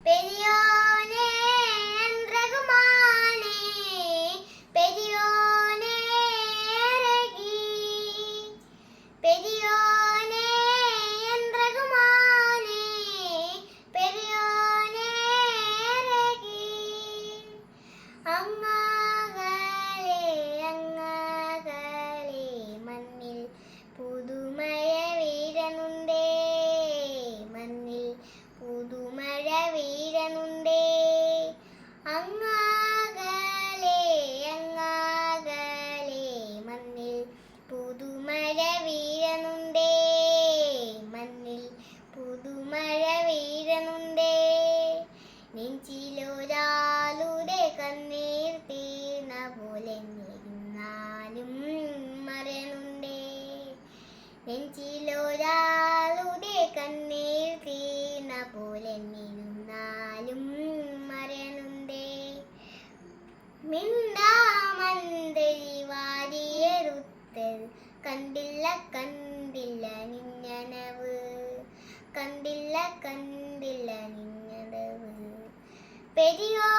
പെരിയോനേ റഹ്മാനേ പെരിയോനേ റഹീം പെരിയോനേ റഹ്മാനേ പെരിയോനേ റഹീം അങ്ങാകലെ മണ്ണിൽ പുതുമഴ വീഴനുണ്ടേ മണ്ണിൽ പുതുമഴ വീഴനുണ്ടേ അങ്ങാകലെ മണ്ണിൽ പുതുമഴ വീഴനുണ്ടേ മണ്ണിൽ പുതുമഴ വീഴനുണ്ടേ നെഞ്ചിലൊരാളുടെ കണ്ണീർ തീർന്ന പോലെ നിന്നാലും മറയനുണ്ടേ നെഞ്ചിലൊരാളുടെ കണ്ണീർ തീർന്ന പോലെ നിന്നാലും മറയനുണ്ടേ മിണ്ടാമന്തരി വാരിയെടുത്തത് കണ്ടില്ല നിന്നനവ് കണ്ടില്ല നിന്നനവ് പെരിയോ